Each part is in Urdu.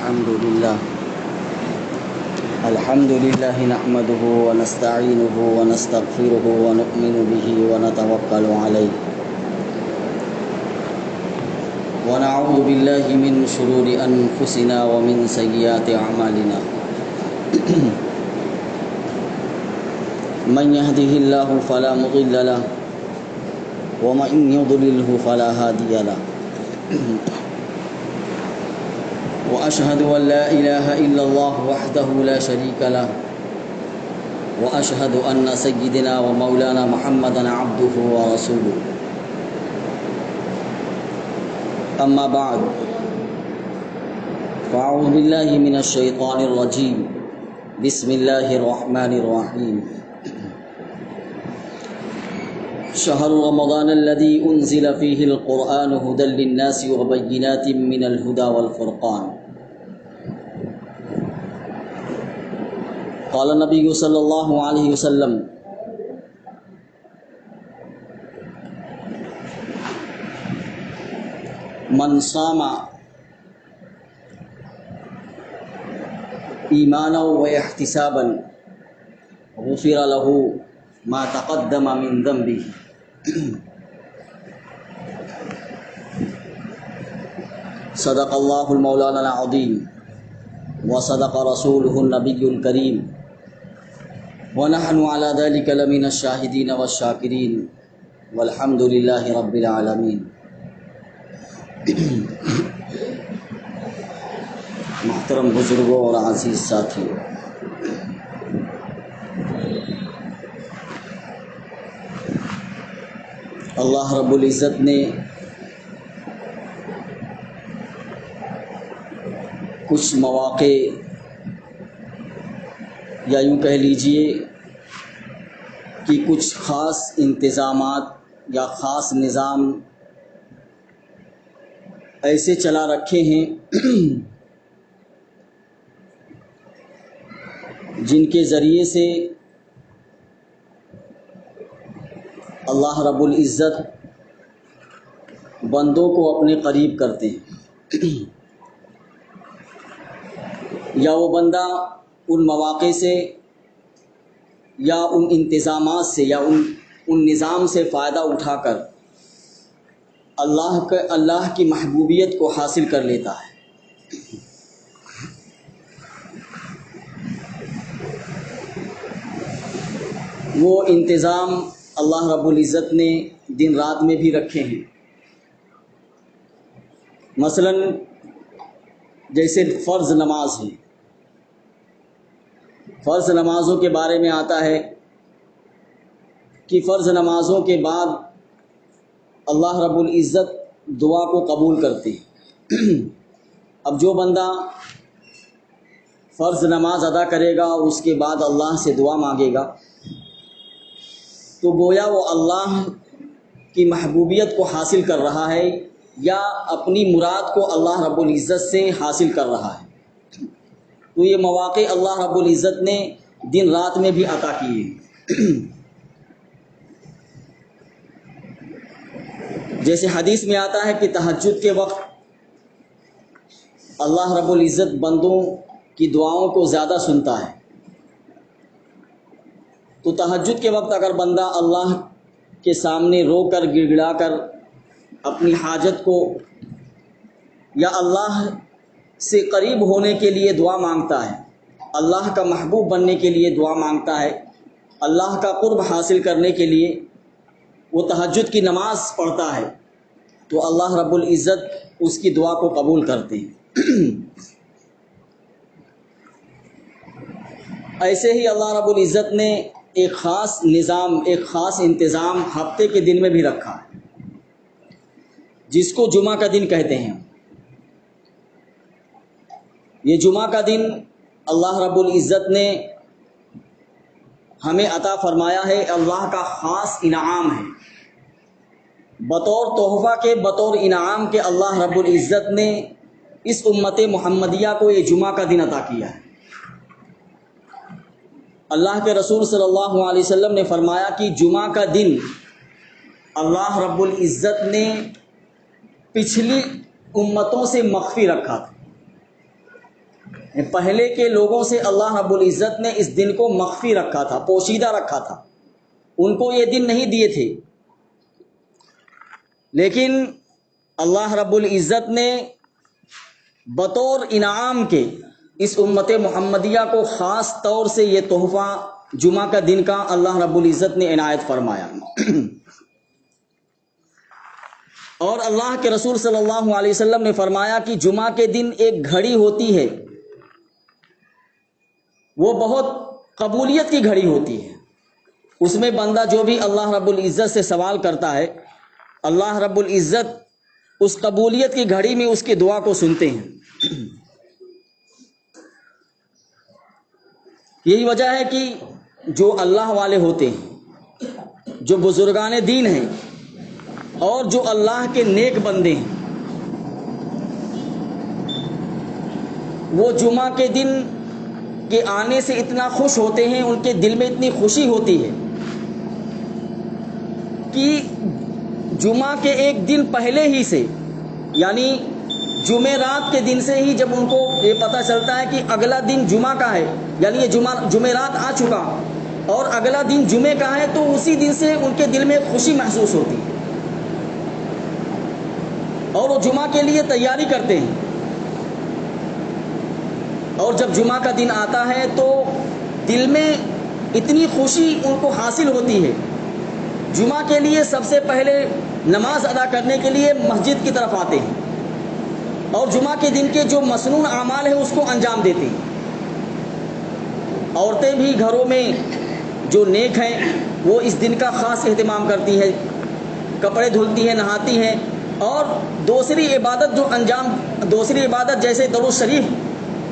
الحمد لله نحمده ونستعينه ونستغفره ونؤمن به ونتوكل عليه ونعوذ بالله من شرور أنفسنا ومن سيئات أعمالنا من يهده الله فلا مضل له ومن يضلله فلا هادي له وأشهد أن لا إله إلا الله وحده لا شريك له وأشهد أن سيدنا ومولانا محمدا عبده ورسوله أما بعد فأعوذ بالله من الشيطان الرجيم بسم الله الرحمن الرحيم شهر رمضان الذي أنزل فيه القرآن هدى للناس وبينات من الهدى والفرقان قال النبي صلى الله عليه وسلم من صام ایمانا واحتسابا غفر له ما تقدم من ذنبه صدق اللہ المولانا العظیم وصدق رسوله النبی الکریم ونحن على ذلك لمن الشاہدین والشاکرین والحمد للہ رب العالمین۔ محترم بزرگوں اور عزیز ساتھیوں، اللہ رب العزت نے کچھ مواقع یا یوں کہہ لیجئے کہ کچھ خاص انتظامات یا خاص نظام ایسے چلا رکھے ہیں جن کے ذریعے سے اللہ رب العزت بندوں کو اپنے قریب کرتے ہیں، یا وہ بندہ ان مواقع سے یا ان انتظامات سے یا ان نظام سے فائدہ اٹھا کر اللہ کی محبوبیت کو حاصل کر لیتا ہے۔ وہ انتظام اللہ رب العزت نے دن رات میں بھی رکھے ہیں۔ مثلا جیسے فرض نماز ہے، فرض نمازوں کے بارے میں آتا ہے کہ فرض نمازوں کے بعد اللہ رب العزت دعا کو قبول کرتے ہیں۔ اب جو بندہ فرض نماز ادا کرے گا اور اس کے بعد اللہ سے دعا مانگے گا تو گویا وہ اللہ کی محبوبیت کو حاصل کر رہا ہے یا اپنی مراد کو اللہ رب العزت سے حاصل کر رہا ہے۔ تو یہ مواقع اللہ رب العزت نے دن رات میں بھی عطا کیے ہیں۔ جیسے حدیث میں آتا ہے کہ تہجد کے وقت اللہ رب العزت بندوں کی دعاؤں کو زیادہ سنتا ہے۔ تو تہجد کے وقت اگر بندہ اللہ کے سامنے رو کر گڑ گڑا کر اپنی حاجت کو یا اللہ سے قریب ہونے کے لیے دعا مانگتا ہے، اللہ کا محبوب بننے کے لیے دعا مانگتا ہے، اللہ کا قرب حاصل کرنے کے لیے وہ تہجد کی نماز پڑھتا ہے، تو اللہ رب العزت اس کی دعا کو قبول کرتے ہیں۔ ایسے ہی اللہ رب العزت نے ایک خاص نظام، ایک خاص انتظام ہفتے کے دن میں بھی رکھا ہے، جس کو جمعہ کا دن کہتے ہیں۔ یہ جمعہ کا دن اللہ رب العزت نے ہمیں عطا فرمایا ہے، اللہ کا خاص انعام ہے۔ بطور تحفہ کے، بطور انعام کے اللہ رب العزت نے اس امت محمدیہ کو یہ جمعہ کا دن عطا کیا ہے۔ اللہ کے رسول صلی اللہ علیہ وسلم نے فرمایا کہ جمعہ کا دن اللہ رب العزت نے پچھلی امتوں سے مخفی رکھا تھا۔ پہلے کے لوگوں سے اللہ رب العزت نے اس دن کو مخفی رکھا تھا، پوشیدہ رکھا تھا، ان کو یہ دن نہیں دیے تھے، لیکن اللہ رب العزت نے بطور انعام کے اس امت محمدیہ کو خاص طور سے یہ تحفہ جمعہ کا دن کا اللہ رب العزت نے عنایت فرمایا۔ اور اللہ کے رسول صلی اللہ علیہ وسلم نے فرمایا کہ جمعہ کے دن ایک گھڑی ہوتی ہے، وہ بہت قبولیت کی گھڑی ہوتی ہے، اس میں بندہ جو بھی اللہ رب العزت سے سوال کرتا ہے، اللہ رب العزت اس قبولیت کی گھڑی میں اس کی دعا کو سنتے ہیں۔ یہی وجہ ہے کہ جو اللہ والے ہوتے ہیں، جو بزرگان دین ہیں اور جو اللہ کے نیک بندے ہیں، وہ جمعہ کے دن کے آنے سے اتنا خوش ہوتے ہیں، ان کے دل میں اتنی خوشی ہوتی ہے کہ جمعہ کے ایک دن پہلے ہی سے، یعنی جمعرات کے دن سے ہی جب ان کو یہ پتہ چلتا ہے کہ اگلا دن جمعہ کا ہے، یعنی یہ جمعرات آ چکا اور اگلا دن جمعے کا ہے، تو اسی دن سے ان کے دل میں خوشی محسوس ہوتی ہے اور وہ جمعہ کے لیے تیاری کرتے ہیں۔ اور جب جمعہ کا دن آتا ہے تو دل میں اتنی خوشی ان کو حاصل ہوتی ہے، جمعہ کے لیے سب سے پہلے نماز ادا کرنے کے لیے مسجد کی طرف آتے ہیں اور جمعہ کے دن کے جو مسنون اعمال ہیں اس کو انجام دیتے ہیں۔ عورتیں بھی گھروں میں جو نیک ہیں وہ اس دن کا خاص اہتمام کرتی ہیں، کپڑے دھلتی ہیں، نہاتی ہیں، اور دوسری عبادت جیسے درود شریف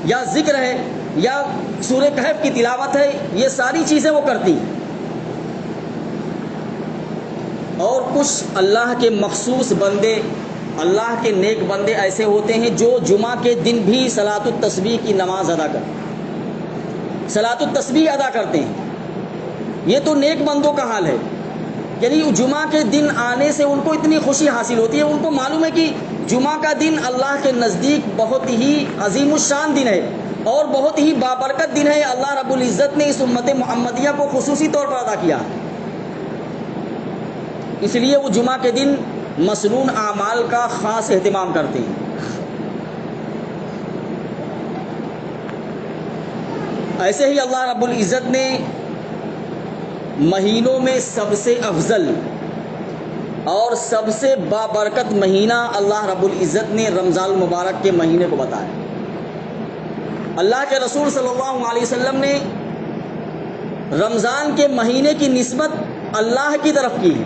یا ذکر ہے یا سورہ کہف کی تلاوت ہے، یہ ساری چیزیں وہ کرتی ہیں۔ اور کچھ اللہ کے مخصوص بندے، اللہ کے نیک بندے ایسے ہوتے ہیں جو جمعہ کے دن بھی صلاۃ التسبیح کی نماز ادا کرتے ہیں، صلاۃ التسبیح ادا کرتے ہیں۔ یہ تو نیک بندوں کا حال ہے، یعنی جمعہ کے دن آنے سے ان کو اتنی خوشی حاصل ہوتی ہے، ان کو معلوم ہے کہ جمعہ کا دن اللہ کے نزدیک بہت ہی عظیم الشان دن ہے اور بہت ہی بابرکت دن ہے، اللہ رب العزت نے اس امت محمدیہ کو خصوصی طور پر ادا کیا، اس لیے وہ جمعہ کے دن مسنون اعمال کا خاص اہتمام کرتے ہیں۔ ایسے ہی اللہ رب العزت نے مہینوں میں سب سے افضل اور سب سے بابرکت مہینہ اللہ رب العزت نے رمضان المبارک کے مہینے کو بتایا۔ اللہ کے رسول صلی اللہ علیہ وسلم نے رمضان کے مہینے کی نسبت اللہ کی طرف کی ہے۔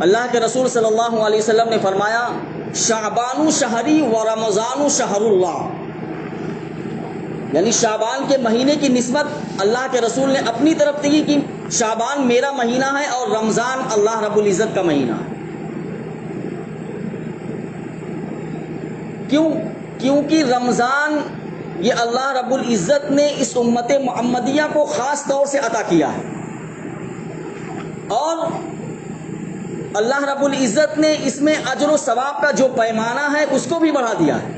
اللہ کے رسول صلی اللہ علیہ وسلم نے فرمایا، شعبان شہری و رمضان شہر اللہ، یعنی شعبان کے مہینے کی نسبت اللہ کے رسول نے اپنی طرف کی کہ شعبان میرا مہینہ ہے اور رمضان اللہ رب العزت کا مہینہ ہے۔ کیونکہ رمضان یہ اللہ رب العزت نے اس امت محمدیہ کو خاص طور سے عطا کیا ہے اور اللہ رب العزت نے اس میں اجر و ثواب کا جو پیمانہ ہے اس کو بھی بڑھا دیا ہے۔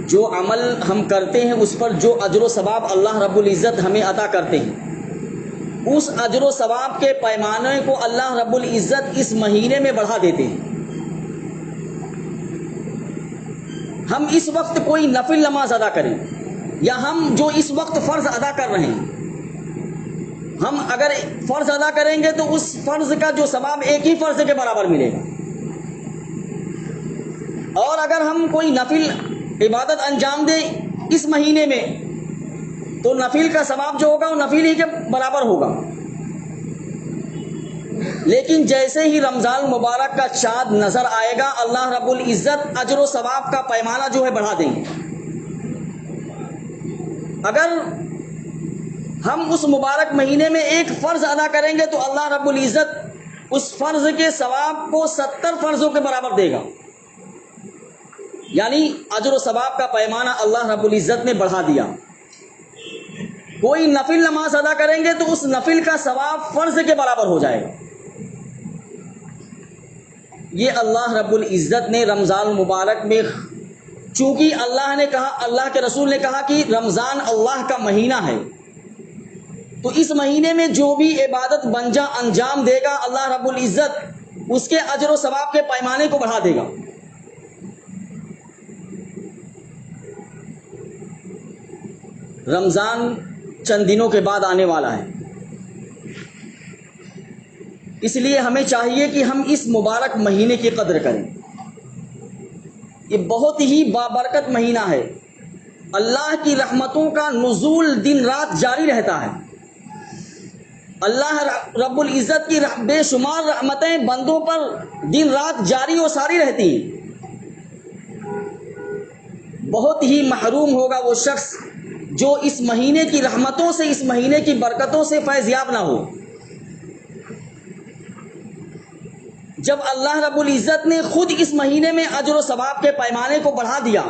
جو عمل ہم کرتے ہیں اس پر جو اجر و ثواب اللہ رب العزت ہمیں عطا کرتے ہیں، اس اجر و ثواب کے پیمانے کو اللہ رب العزت اس مہینے میں بڑھا دیتے ہیں۔ ہم اس وقت کوئی نفل نماز ادا کریں یا ہم جو اس وقت فرض ادا کر رہے ہیں، ہم اگر فرض ادا کریں گے تو اس فرض کا جو ثواب ایک ہی فرض کے برابر ملے گا، اور اگر ہم کوئی نفل عبادت انجام دیں اس مہینے میں تو نفل کا ثواب جو ہوگا وہ نفل ہی کے برابر ہوگا۔ لیکن جیسے ہی رمضان المبارک کا چاند نظر آئے گا، اللہ رب العزت اجر و ثواب کا پیمانہ جو ہے بڑھا دیں گے۔ اگر ہم اس مبارک مہینے میں ایک فرض ادا کریں گے تو اللہ رب العزت اس فرض کے ثواب کو 70 فرضوں کے برابر دے گا، یعنی اجر و ثواب کا پیمانہ اللہ رب العزت نے بڑھا دیا۔ کوئی نفل نماز ادا کریں گے تو اس نفل کا ثواب فرض کے برابر ہو جائے گا، یہ اللہ رب العزت نے رمضان المبارک میں، چونکہ اللہ نے کہا، اللہ کے رسول نے کہا کہ رمضان اللہ کا مہینہ ہے، تو اس مہینے میں جو بھی عبادت بنجا انجام دے گا اللہ رب العزت اس کے اجر و ثواب کے پیمانے کو بڑھا دے گا۔ رمضان چند دنوں کے بعد آنے والا ہے، اس لیے ہمیں چاہیے کہ ہم اس مبارک مہینے کی قدر کریں۔ یہ بہت ہی بابرکت مہینہ ہے، اللہ کی رحمتوں کا نزول دن رات جاری رہتا ہے۔ اللہ رب العزت کی بے شمار رحمتیں بندوں پر دن رات جاری و ساری رہتی ہیں۔ بہت ہی محروم ہوگا وہ شخص جو اس مہینے کی رحمتوں سے، اس مہینے کی برکتوں سے فیض یاب نہ ہو۔ جب اللہ رب العزت نے خود اس مہینے میں اجر و ثواب کے پیمانے کو بڑھا دیا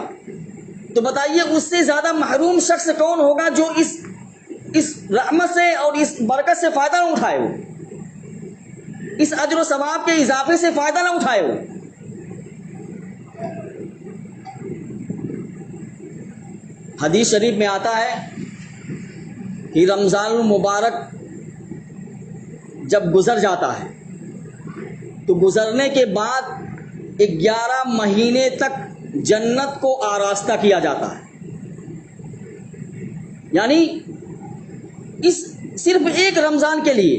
تو بتائیے اس سے زیادہ محروم شخص کون ہوگا جو اس رحمت سے اور اس برکت سے فائدہ نہ اٹھائے ہو، اس اجر و ثواب کے اضافے سے فائدہ نہ اٹھائے ہو۔ حدیث شریف میں آتا ہے کہ رمضان المبارک جب گزر جاتا ہے تو گزرنے کے بعد 11 مہینے تک جنت کو آراستہ کیا جاتا ہے۔ یعنی اس صرف ایک رمضان کے لیے،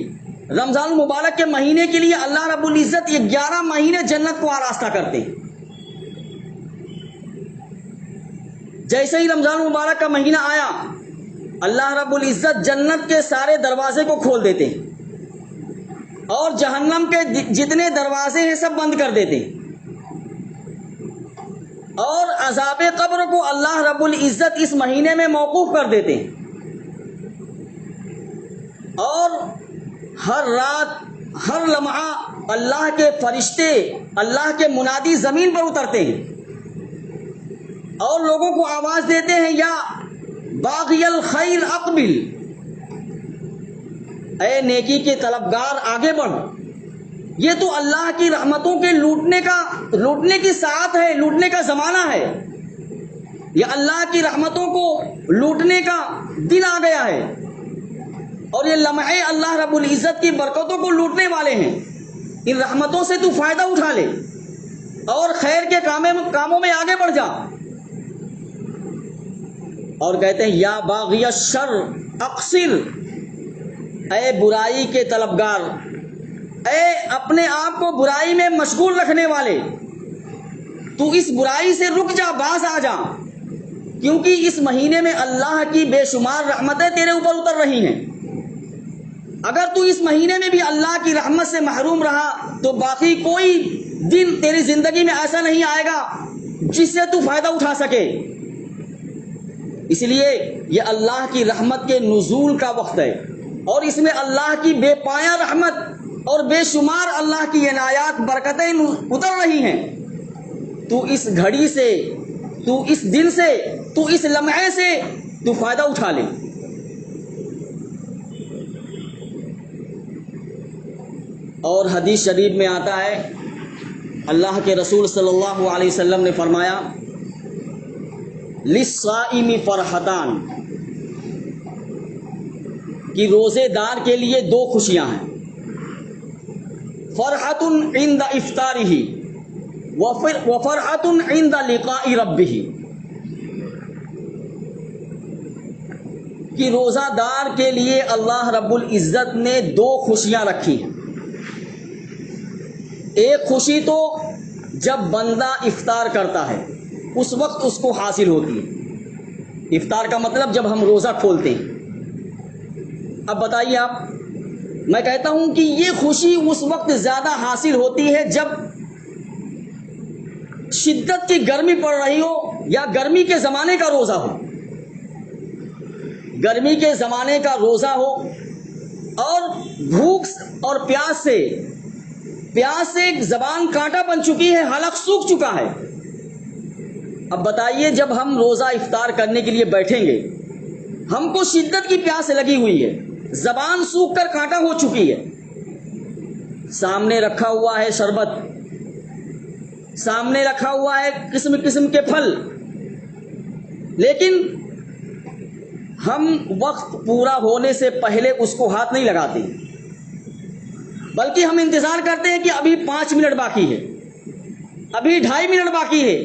رمضان المبارک کے مہینے کے لیے اللہ رب العزت 11 مہینے جنت کو آراستہ کرتے ہیں۔ جیسے ہی رمضان المبارک کا مہینہ آیا اللہ رب العزت جنت کے سارے دروازے کو کھول دیتے ہیں اور جہنم کے جتنے دروازے ہیں سب بند کر دیتے ہیں، اور عذاب قبر کو اللہ رب العزت اس مہینے میں موقوف کر دیتے ہیں، اور ہر رات ہر لمحہ اللہ کے فرشتے، اللہ کے منادی زمین پر اترتے ہیں اور لوگوں کو آواز دیتے ہیں، یا باغی الخیر اقبل، اے نیکی کے طلبگار آگے بڑھ۔ یہ تو اللہ کی رحمتوں کے لوٹنے کی ساعت ہے، لوٹنے کا زمانہ ہے، یہ اللہ کی رحمتوں کو لوٹنے کا دن آ گیا ہے، اور یہ لمحے اللہ رب العزت کی برکتوں کو لوٹنے والے ہیں۔ ان رحمتوں سے تو فائدہ اٹھا لے اور خیر کے کاموں میں آگے بڑھ جا۔ اور کہتے ہیں یا باغی الشر اقصر، اے برائی کے طلبگار، اے اپنے آپ کو برائی میں مشغول رکھنے والے، تو اس برائی سے رک جا، باز آ جا، کیونکہ اس مہینے میں اللہ کی بے شمار رحمتیں تیرے اوپر اتر رہی ہیں۔ اگر تو اس مہینے میں بھی اللہ کی رحمت سے محروم رہا تو باقی کوئی دن تیری زندگی میں ایسا نہیں آئے گا جس سے تو فائدہ اٹھا سکے۔ اس لیے یہ اللہ کی رحمت کے نزول کا وقت ہے، اور اس میں اللہ کی بے پایہ رحمت اور بے شمار اللہ کی عنایات برکتیں اتر رہی ہیں۔ تو اس گھڑی سے، تو اس دن سے، تو اس لمحے سے تو فائدہ اٹھا لے۔ اور حدیث شریف میں آتا ہے اللہ کے رسول صلی اللہ علیہ وسلم نے فرمایا للصائم فرحتان، کہ روزے دار کے لیے 2 خوشیاں ہیں، فرحت عند افطارہ وفرحت عند لقاء ربہ، کہ روزہ دار کے لیے اللہ رب العزت نے 2 خوشیاں رکھی ہیں۔ ایک خوشی تو جب بندہ افطار کرتا ہے اس وقت اس کو حاصل ہوتی ہے، افطار کا مطلب جب ہم روزہ کھولتے ہیں۔ اب بتائیے آپ، میں کہتا ہوں کہ یہ خوشی اس وقت زیادہ حاصل ہوتی ہے جب شدت کی گرمی پڑ رہی ہو یا گرمی کے زمانے کا روزہ ہو، گرمی کے زمانے کا روزہ ہو اور بھوک اور پیاس سے زبان کانٹا بن چکی ہے، حلق سوکھ چکا ہے۔ اب بتائیے جب ہم روزہ افطار کرنے کے لیے بیٹھیں گے، ہم کو شدت کی پیاس لگی ہوئی ہے، زبان سوکھ کر کانٹا ہو چکی ہے، سامنے رکھا ہوا ہے شربت سامنے رکھا ہوا ہے قسم قسم کے پھل، لیکن ہم وقت پورا ہونے سے پہلے اس کو ہاتھ نہیں لگاتے، بلکہ ہم انتظار کرتے ہیں کہ ابھی 5 منٹ باقی ہے، ابھی 2.5 منٹ باقی ہے،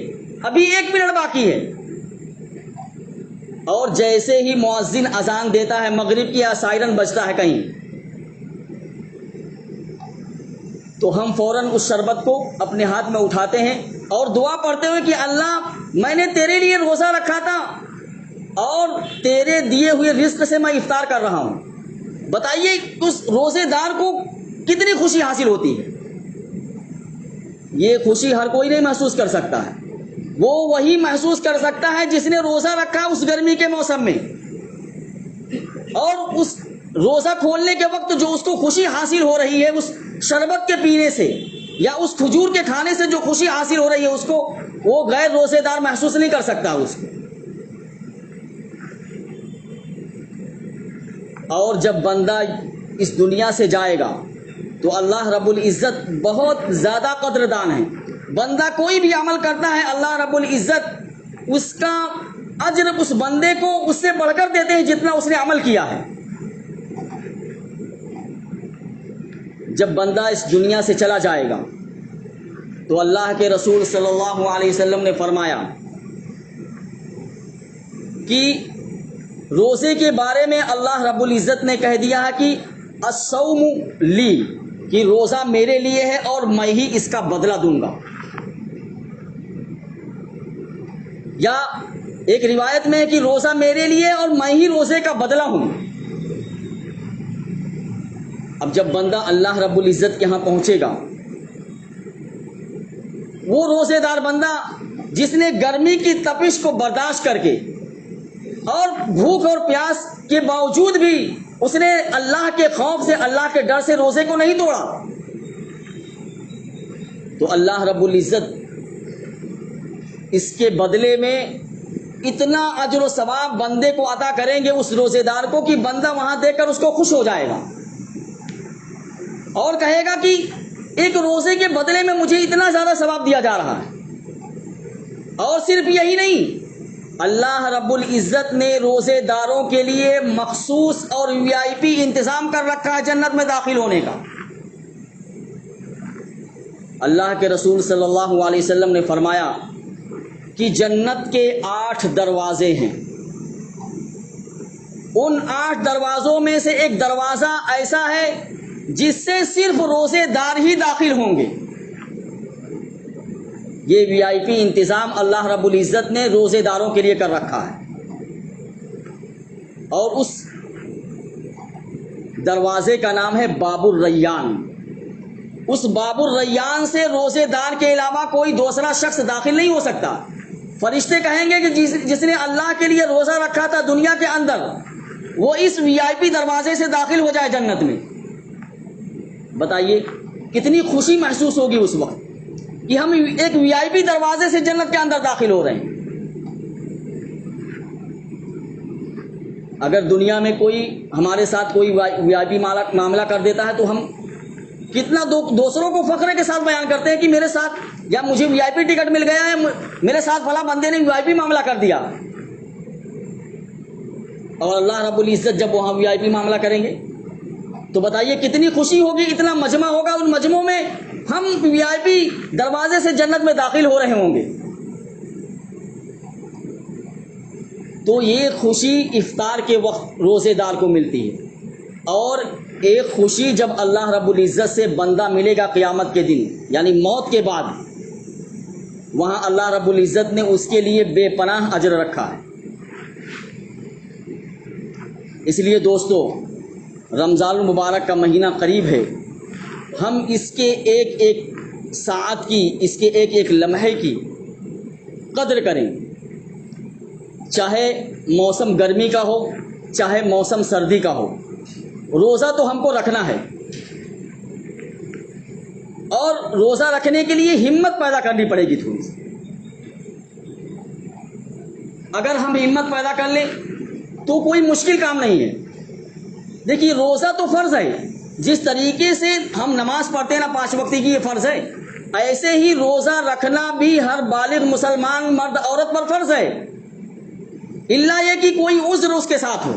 ابھی 1 منٹ باقی ہے، اور جیسے ہی مؤذن اذان دیتا ہے مغرب کی یا سائرن بجتا ہے کہیں، تو ہم فوراً اس شربت کو اپنے ہاتھ میں اٹھاتے ہیں اور دعا پڑھتے ہوئے کہ اللہ میں نے تیرے لیے روزہ رکھا تھا اور تیرے دیے ہوئے رزق سے میں افطار کر رہا ہوں۔ بتائیے اس روزے دار کو کتنی خوشی حاصل ہوتی ہے۔ یہ خوشی ہر کوئی نہیں محسوس کر سکتا ہے، وہ وہی محسوس کر سکتا ہے جس نے روزہ رکھا اس گرمی کے موسم میں، اور اس روزہ کھولنے کے وقت جو اس کو خوشی حاصل ہو رہی ہے اس شربت کے پینے سے یا اس کھجور کے کھانے سے جو خوشی حاصل ہو رہی ہے اس کو وہ غیر روزے دار محسوس نہیں کر سکتا اس کو۔ اور جب بندہ اس دنیا سے جائے گا تو اللہ رب العزت بہت زیادہ قدردان ہے۔ بندہ کوئی بھی عمل کرتا ہے اللہ رب العزت اس کا اجر اس بندے کو اس سے بڑھ کر دیتے ہیں جتنا اس نے عمل کیا ہے۔ جب بندہ اس دنیا سے چلا جائے گا تو اللہ کے رسول صلی اللہ علیہ وسلم نے فرمایا کہ روزے کے بارے میں اللہ رب العزت نے کہہ دیا ہے کہ الصوم لی، کہ روزہ میرے لیے ہے اور میں ہی اس کا بدلہ دوں گا۔ یا ایک روایت میں ہے کہ روزہ میرے لیے اور میں ہی روزے کا بدلہ ہوں۔ اب جب بندہ اللہ رب العزت کے ہاں پہنچے گا، وہ روزے دار بندہ جس نے گرمی کی تپش کو برداشت کر کے اور بھوک اور پیاس کے باوجود بھی اس نے اللہ کے خوف سے اللہ کے ڈر سے روزے کو نہیں توڑا، تو اللہ رب العزت اس کے بدلے میں اتنا اجر و ثواب بندے کو عطا کریں گے اس روزے دار کو کہ بندہ وہاں دیکھ کر اس کو خوش ہو جائے گا اور کہے گا کہ ایک روزے کے بدلے میں مجھے اتنا زیادہ ثواب دیا جا رہا ہے۔ اور صرف یہی نہیں، اللہ رب العزت نے روزے داروں کے لیے مخصوص اور VIP انتظام کر رکھا ہے جنت میں داخل ہونے کا۔ اللہ کے رسول صلی اللہ علیہ وسلم نے فرمایا کہ جنت کے 8 دروازے ہیں، ان 8 دروازوں میں سے ایک دروازہ ایسا ہے جس سے صرف روزے دار ہی داخل ہوں گے۔ یہ VIP انتظام اللہ رب العزت نے روزے داروں کے لیے کر رکھا ہے، اور اس دروازے کا نام ہے باب الریان۔ اس باب الریان سے روزے دار کے علاوہ کوئی دوسرا شخص داخل نہیں ہو سکتا۔ فرشتے کہیں گے کہ جس نے اللہ کے لیے روزہ رکھا تھا دنیا کے اندر وہ اس VIP دروازے سے داخل ہو جائے جنت میں۔ بتائیے کتنی خوشی محسوس ہوگی اس وقت کہ ہم ایک VIP دروازے سے جنت کے اندر داخل ہو رہے ہیں۔ اگر دنیا میں کوئی ہمارے ساتھ کوئی VIP معاملہ کر دیتا ہے تو ہم کتنا دوسروں کو فخر کے ساتھ بیان کرتے ہیں کہ میرے ساتھ یا مجھے VIP ٹکٹ مل گیا ہے، میرے ساتھ فلاں بندے نے VIP معاملہ کر دیا۔ اور اللہ رب العزت جب وہاں VIP معاملہ کریں گے تو بتائیے کتنی خوشی ہوگی، اتنا مجمع ہوگا، ان مجمعوں میں ہم VIP دروازے سے جنت میں داخل ہو رہے ہوں گے۔ تو یہ خوشی افطار کے وقت روزے دار کو ملتی ہے، اور ایک خوشی جب اللہ رب العزت سے بندہ ملے گا قیامت کے دن یعنی موت کے بعد، وہاں اللہ رب العزت نے اس کے لیے بے پناہ اجر رکھا ہے۔ اس لیے دوستو رمضان المبارک کا مہینہ قریب ہے، ہم اس کے ایک ایک ساعت کی، اس کے ایک ایک لمحے کی قدر کریں، چاہے موسم گرمی کا ہو چاہے موسم سردی کا ہو۔ روزہ تو ہم کو رکھنا ہے، اور روزہ رکھنے کے لیے ہمت پیدا کرنی پڑے گی تھوڑی سی۔ اگر ہم ہمت پیدا کر لیں تو کوئی مشکل کام نہیں ہے۔ دیکھیے روزہ تو فرض ہے، جس طریقے سے ہم نماز پڑھتے ہیں نا 5 وقت کی، یہ فرض ہے، ایسے ہی روزہ رکھنا بھی ہر بالغ مسلمان مرد عورت پر فرض ہے، الا یہ کہ کوئی عذر اس کے ساتھ ہو۔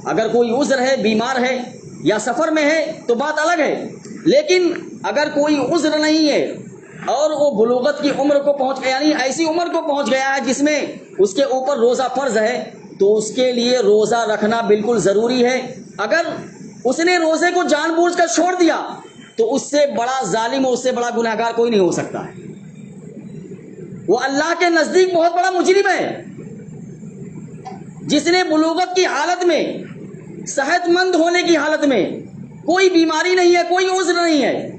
اگر کوئی عذر ہے، بیمار ہے یا سفر میں ہے تو بات الگ ہے، لیکن اگر کوئی عذر نہیں ہے اور وہ بلوغت کی عمر کو پہنچ گیا، یعنی ایسی عمر کو پہنچ گیا ہے جس میں اس کے اوپر روزہ فرض ہے، تو اس کے لیے روزہ رکھنا بالکل ضروری ہے۔ اگر اس نے روزے کو جان بوجھ کر چھوڑ دیا تو اس سے بڑا ظالم اور اس سے بڑا گنہگار کوئی نہیں ہو سکتا ہے، وہ اللہ کے نزدیک بہت بڑا مجرم ہے۔ جس نے بلوغت کی حالت میں، صحت مند ہونے کی حالت میں، کوئی بیماری نہیں ہے، کوئی عذر نہیں ہے،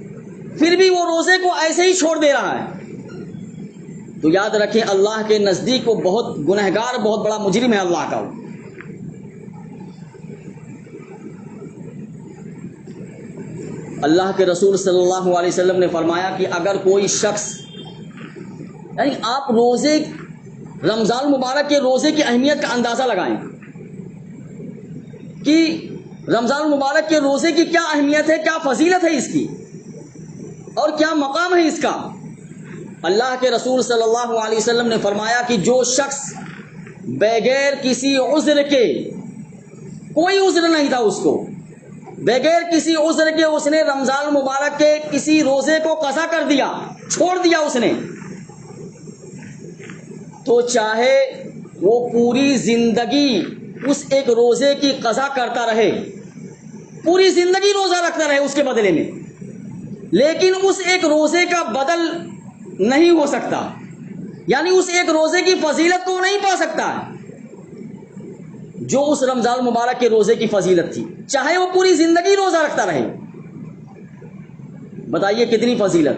پھر بھی وہ روزے کو ایسے ہی چھوڑ دے رہا ہے، تو یاد رکھیں اللہ کے نزدیک وہ بہت گنہگار، بہت بڑا مجرم ہے اللہ کا۔ اللہ کے رسول صلی اللہ علیہ وسلم نے فرمایا کہ اگر کوئی شخص، یعنی آپ روزے، رمضان المبارک کے روزے کی اہمیت کا اندازہ لگائیں کہ رمضان المبارک کے روزے کی کیا اہمیت ہے، کیا فضیلت ہے اس کی، اور کیا مقام ہے اس کا۔ اللہ کے رسول صلی اللہ علیہ وسلم نے فرمایا کہ جو شخص بغیر کسی عذر کے، کوئی عذر نہیں تھا اس کو، بغیر کسی عذر کے اس نے رمضان المبارک کے کسی روزے کو قضا کر دیا، چھوڑ دیا اس نے، تو چاہے وہ پوری زندگی اس ایک روزے کی قضا کرتا رہے، پوری زندگی روزہ رکھتا رہے اس کے بدلے میں، لیکن اس ایک روزے کا بدل نہیں ہو سکتا، یعنی اس ایک روزے کی فضیلت کو نہیں پا سکتا ہے جو اس رمضان المبارک کے روزے کی فضیلت تھی، چاہے وہ پوری زندگی روزہ رکھتا رہے۔ بتائیے کتنی فضیلت۔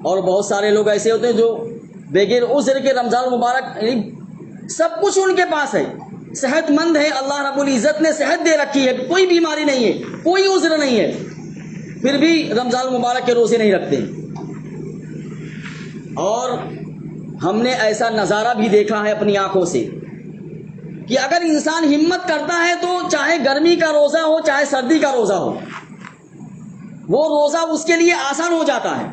اور بہت سارے لوگ ایسے ہوتے ہیں جو بغیر عذر کے رمضان المبارک، یعنی سب کچھ ان کے پاس ہے، صحت مند ہے، اللہ رب العزت نے صحت دے رکھی ہے، کوئی بیماری نہیں ہے، کوئی عذر نہیں ہے، پھر بھی رمضان المبارک کے روزے نہیں رکھتے۔ اور ہم نے ایسا نظارہ بھی دیکھا ہے اپنی آنکھوں سے کہ اگر انسان ہمت کرتا ہے تو چاہے گرمی کا روزہ ہو چاہے سردی کا روزہ ہو، وہ روزہ اس کے لیے آسان ہو جاتا ہے۔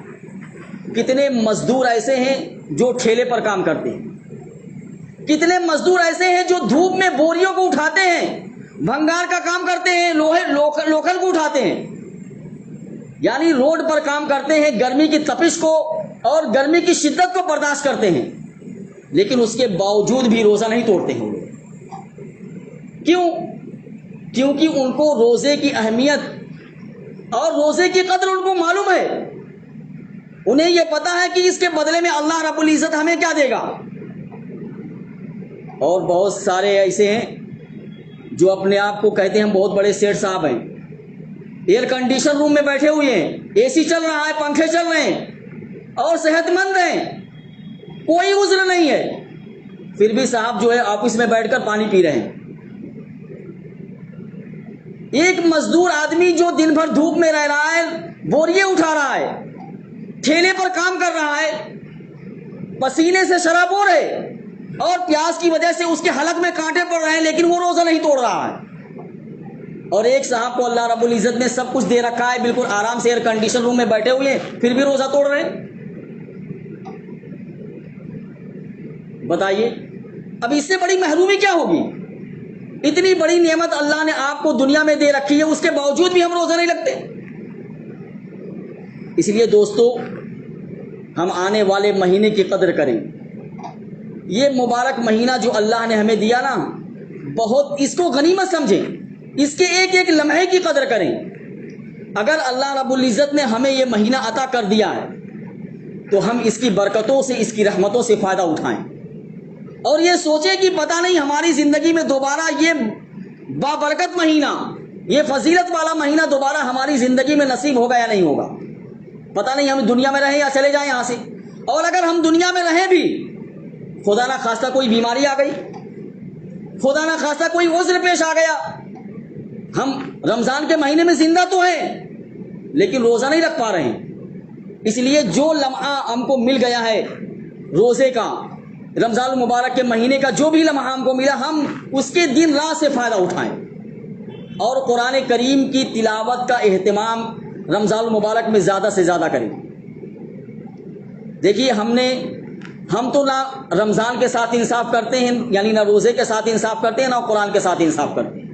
کتنے مزدور ایسے ہیں جو ٹھیلے پر کام کرتے ہیں، کتنے مزدور ایسے ہیں جو دھوپ میں بوریوں کو اٹھاتے ہیں، بھنگار کا کام کرتے ہیں، لوکل کو اٹھاتے ہیں، یعنی روڈ پر کام کرتے ہیں، گرمی کی تپش کو اور گرمی کی شدت کو برداشت کرتے ہیں، لیکن اس کے باوجود بھی روزہ نہیں توڑتے ہیں وہ لوگ۔ کیوں؟ کیونکہ ان کو روزے کی اہمیت اور روزے کی قدر ان کو معلوم ہے، انہیں یہ پتا ہے کہ اس کے بدلے میں اللہ رب العزت ہمیں کیا دے گا۔ اور بہت سارے ایسے ہیں جو اپنے آپ کو کہتے ہیں ہم بہت بڑے سیٹ صاحب ہیں، ایئر کنڈیشن روم میں بیٹھے ہوئے ہیں، اے سی چل رہا ہے، پنکھے چل رہے ہیں اور صحت مند ہیں، کوئی عذر نہیں ہے، پھر بھی صاحب جو ہے آفس میں بیٹھ کر پانی پی رہے ہیں۔ ایک مزدور آدمی جو دن بھر دھوپ میں رہ رہا ہے، بوریے اٹھا رہا ہے، ٹھیلے پر کام کر رہا ہے، پسینے سے شرابور ہے اور پیاس کی وجہ سے اس کے حلق میں کانٹے پڑ رہے ہیں، لیکن وہ روزہ نہیں توڑ رہا ہے۔ اور ایک صاحب کو اللہ رب العزت نے سب کچھ دے رکھا ہے، بالکل آرام سے ایئر کنڈیشن روم میں بیٹھے ہوئے ہیں، پھر بھی روزہ توڑ رہے ہیں۔ بتائیے اب اس سے بڑی محرومی کیا ہوگی؟ اتنی بڑی نعمت اللہ نے آپ کو دنیا میں دے رکھی ہے، اس کے باوجود بھی ہم روزہ نہیں رکھتے۔ اس لیے دوستو ہم آنے والے مہینے کی قدر کریں۔ یہ مبارک مہینہ جو اللہ نے ہمیں دیا نا، بہت اس کو غنیمت سمجھیں، اس کے ایک ایک لمحے کی قدر کریں۔ اگر اللہ رب العزت نے ہمیں یہ مہینہ عطا کر دیا ہے تو ہم اس کی برکتوں سے، اس کی رحمتوں سے فائدہ اٹھائیں، اور یہ سوچیں کہ پتہ نہیں ہماری زندگی میں دوبارہ یہ بابرکت مہینہ، یہ فضیلت والا مہینہ دوبارہ ہماری زندگی میں نصیب ہوگا یا نہیں ہوگا، پتہ نہیں ہم دنیا میں رہیں یا چلے جائیں یہاں سے۔ اور اگر ہم دنیا میں رہیں بھی، خدا نہ خواستہ کوئی بیماری آ گئی، خدا نہ خواستہ کوئی عذر پیش آ گیا، ہم رمضان کے مہینے میں زندہ تو ہیں لیکن روزہ نہیں رکھ پا رہے ہیں۔ اس لیے جو لمحہ ہم کو مل گیا ہے روزے کا، رمضان المبارک کے مہینے کا جو بھی لمحہ ہم کو ملا، ہم اس کے دن رات سے فائدہ اٹھائیں اور قرآن کریم کی تلاوت کا اہتمام رمضان المبارک میں زیادہ سے زیادہ کریں۔ دیکھیے ہم تو نہ رمضان کے ساتھ انصاف کرتے ہیں، یعنی نہ روزے کے ساتھ انصاف کرتے ہیں، نہ قرآن کے ساتھ انصاف کرتے ہیں۔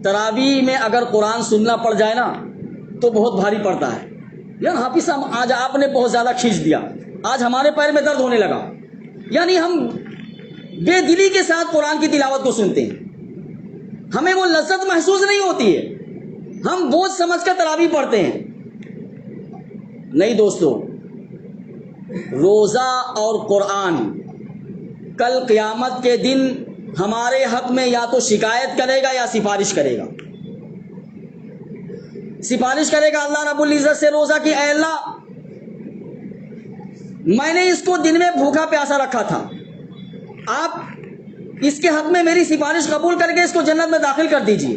تراویح میں اگر قرآن سننا پڑ جائے نا تو بہت بھاری پڑتا ہے۔ یار حافظ صاحب آج آپ نے بہت زیادہ کھینچ دیا، آج ہمارے پیر میں درد ہونے لگا، یعنی ہم بے دلی کے ساتھ قرآن کی تلاوت کو سنتے ہیں، ہمیں وہ لذت محسوس نہیں ہوتی ہے، ہم بوجھ سمجھ کر تراویح پڑھتے ہیں۔ نہیں دوستو، روزہ اور قرآن کل قیامت کے دن ہمارے حق میں یا تو شکایت کرے گا یا سفارش کرے گا۔ سفارش کرے گا اللہ رب العزت سے روزہ کی، اے اللہ میں نے اس کو دن میں بھوکا پیاسا رکھا تھا، آپ اس کے حق میں میری سفارش قبول کر کے اس کو جنت میں داخل کر دیجیے۔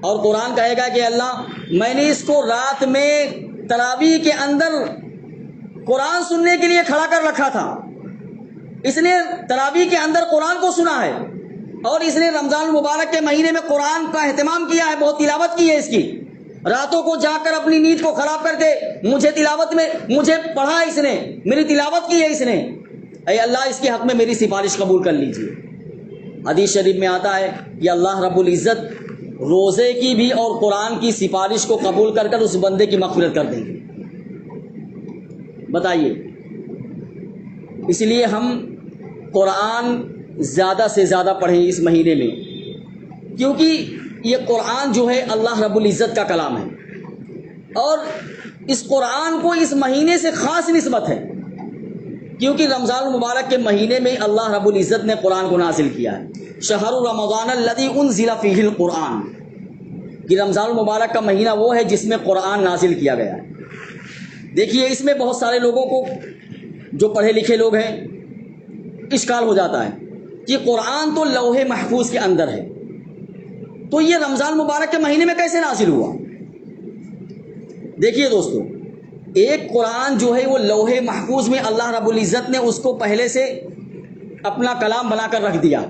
اور قرآن کہے گا کہ اللہ میں نے اس کو رات میں تراویح کے اندر قرآن سننے کے لیے کھڑا کر رکھا تھا، اس نے تراویح کے اندر قرآن کو سنا ہے، اور اس نے رمضان المبارک کے مہینے میں قرآن کا اہتمام کیا ہے، بہت تلاوت کی ہے اس کی، راتوں کو جا کر اپنی نیند کو خراب کر کے مجھے پڑھا اس نے، میری تلاوت کی ہے اس نے، اے اللہ اس کے حق میں میری سفارش قبول کر لیجیے۔ حدیث شریف میں آتا ہے کہ اللہ رب العزت روزے کی بھی اور قرآن کی سفارش کو قبول کر اس بندے کی مغفرت کر دیں گے۔ بتائیے، اس لیے ہم قرآن زیادہ سے زیادہ پڑھیں اس مہینے میں، کیونکہ یہ قرآن جو ہے اللہ رب العزت کا کلام ہے، اور اس قرآن کو اس مہینے سے خاص نسبت ہے، کیونکہ رمضان المبارک کے مہینے میں اللہ رب العزت نے قرآن کو نازل کیا ہے۔ شہر رمضان الذی انزل فیہ القرآن، کہ رمضان المبارک کا مہینہ وہ ہے جس میں قرآن نازل کیا گیا ہے۔ دیکھیے اس میں بہت سارے لوگوں کو، جو پڑھے لکھے لوگ ہیں، اشکال ہو جاتا ہے کہ قرآن تو لوح محفوظ کے اندر ہے، تو یہ رمضان مبارک کے مہینے میں کیسے نازل ہوا؟ دیکھیے دوستو، ایک قرآن جو ہے وہ لوح محفوظ میں اللہ رب العزت نے اس کو پہلے سے اپنا کلام بنا کر رکھ دیا،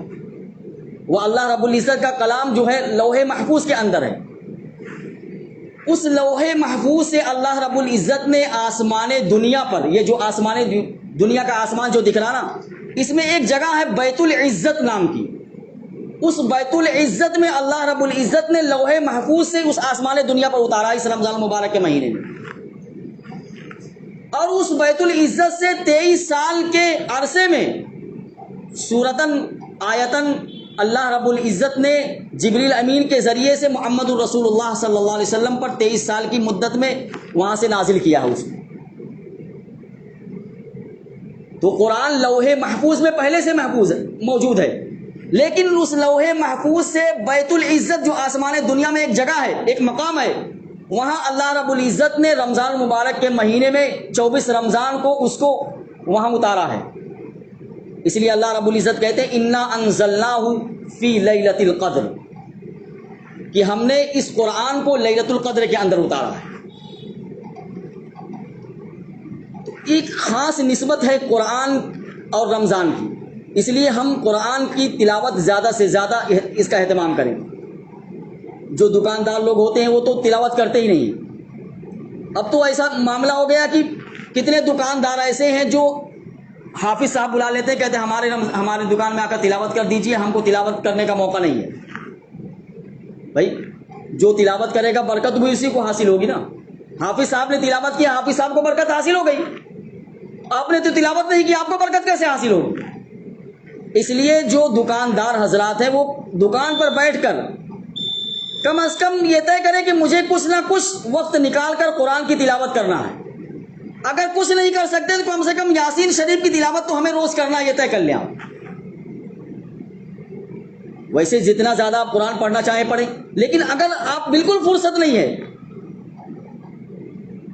وہ اللہ رب العزت کا کلام جو ہے لوح محفوظ کے اندر ہے۔ اس لوح محفوظ سے اللہ رب العزت نے آسمان دنیا پر، یہ جو آسمان دنیا کا آسمان جو دکھ رہا نا، اس میں ایک جگہ ہے بیت العزت نام کی، اس بیت العزت میں اللہ رب العزت نے لوح محفوظ سے اس آسمان دنیا پر اتارا اس رمضان مبارک کے مہینے میں، اور اس بیت العزت سے 23 سال کے عرصے میں سورتن آیتن اللہ رب العزت نے جبریل امین کے ذریعے سے محمد الرسول اللہ صلی اللہ علیہ وسلم پر 23 سال کی مدت میں وہاں سے نازل کیا ہے اس کو۔ تو قرآن لوح محفوظ میں پہلے سے موجود ہے، لیکن اس لوح محفوظ سے بیت العزت جو آسمان دنیا میں ایک جگہ ہے، ایک مقام ہے، وہاں اللہ رب العزت نے رمضان مبارک کے مہینے میں 24 رمضان کو اس کو وہاں اتارا ہے۔ اس لیے اللہ رب العزت کہتے ہیں انا انزلناہ فی لیلۃ القدر، کہ ہم نے اس قرآن کو لیلۃ القدر کے اندر اتارا ہے۔ تو ایک خاص نسبت ہے قرآن اور رمضان کی، اس لیے ہم قرآن کی تلاوت زیادہ سے زیادہ اس کا اہتمام کریں۔ جو دکاندار لوگ ہوتے ہیں وہ تو تلاوت کرتے ہی نہیں، اب تو ایسا معاملہ ہو گیا کہ کتنے دکاندار ایسے ہیں جو حافظ صاحب بلا لیتے ہیں، کہتے ہیں ہمارے دکان میں آ کر تلاوت کر دیجئے، ہم کو تلاوت کرنے کا موقع نہیں ہے۔ بھائی جو تلاوت کرے گا برکت بھی اسی کو حاصل ہوگی نا۔ حافظ صاحب نے تلاوت کیا، حافظ صاحب کو برکت حاصل ہو گئی، آپ نے تو تلاوت نہیں کی، آپ کو برکت کیسے حاصل ہوگی؟ اس لیے جو دکاندار حضرات ہیں وہ دکان پر بیٹھ کر کم از کم یہ طے کرے کہ مجھے کچھ نہ کچھ وقت نکال کر قرآن کی تلاوت کرنا ہے۔ اگر کچھ نہیں کر سکتے تو کم سے کم یاسین شریف کی تلاوت تو ہمیں روز کرنا ہے، یہ طے کر لیں آپ۔ ویسے جتنا زیادہ آپ قرآن پڑھنا چاہیں پڑھیں، لیکن اگر آپ بالکل فرصت نہیں ہے،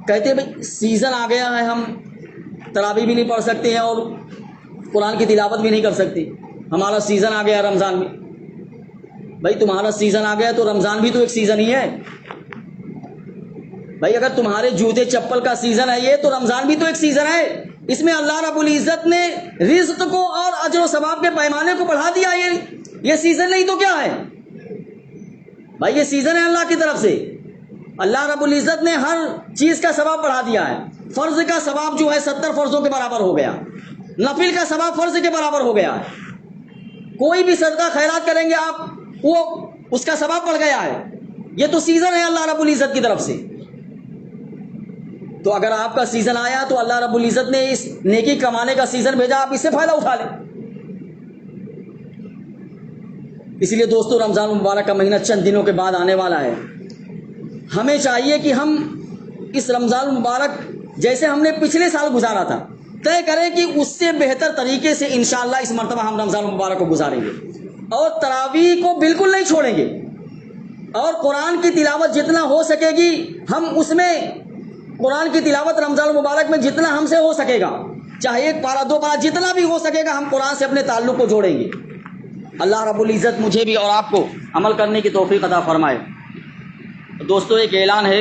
کہتے ہیں بھائی سیزن آ گیا ہے، ہم تراویح بھی نہیں پڑھ سکتے ہیں اور قرآن کی تلاوت بھی نہیں کر سکتے، ہمارا سیزن آ گیا رمضان میں۔ بھائی تمہارا سیزن آ گیا تو رمضان بھی تو ایک سیزن ہی ہے۔ بھائی اگر تمہارے جوتے چپل کا سیزن ہے یہ، تو رمضان بھی تو ایک سیزن ہے، اس میں اللہ رب العزت نے رزق کو اور اجر و ثواب کے پیمانے کو بڑھا دیا، یہ سیزن نہیں تو کیا ہے؟ بھائی یہ سیزن ہے اللہ کی طرف سے. اللہ رب العزت نے ہر چیز کا ثواب بڑھا دیا ہے. فرض کا ثواب جو ہے 70 فرضوں کے برابر ہو گیا, نفل کا ثواب فرض کے برابر ہو گیا. کوئی بھی صدقہ خیرات کریں گے آپ, وہ اس کا ثواب بڑھ گیا ہے. یہ تو سیزن ہے اللہ رب العزت کی طرف سے. تو اگر آپ کا سیزن آیا تو اللہ رب العزت نے اس نیکی کمانے کا سیزن بھیجا, آپ اس سے فائدہ اٹھا لیں. اس لیے دوستو رمضان المبارک کا مہینہ چند دنوں کے بعد آنے والا ہے. ہمیں چاہیے کہ ہم اس رمضان المبارک جیسے ہم نے پچھلے سال گزارا تھا طے کریں کہ اس سے بہتر طریقے سے انشاءاللہ اس مرتبہ ہم رمضان المبارک کو گزاریں گے, اور تراویح کو بالکل نہیں چھوڑیں گے, اور قرآن کی تلاوت جتنا ہو سکے گی ہم اس میں قرآن کی تلاوت رمضان المبارک میں جتنا ہم سے ہو سکے گا, چاہے 1 پارہ 2 پارہ جتنا بھی ہو سکے گا, ہم قرآن سے اپنے تعلق کو جوڑیں گے. اللہ رب العزت مجھے بھی اور آپ کو عمل کرنے کی توفیق عطا فرمائے. دوستو ایک اعلان ہے.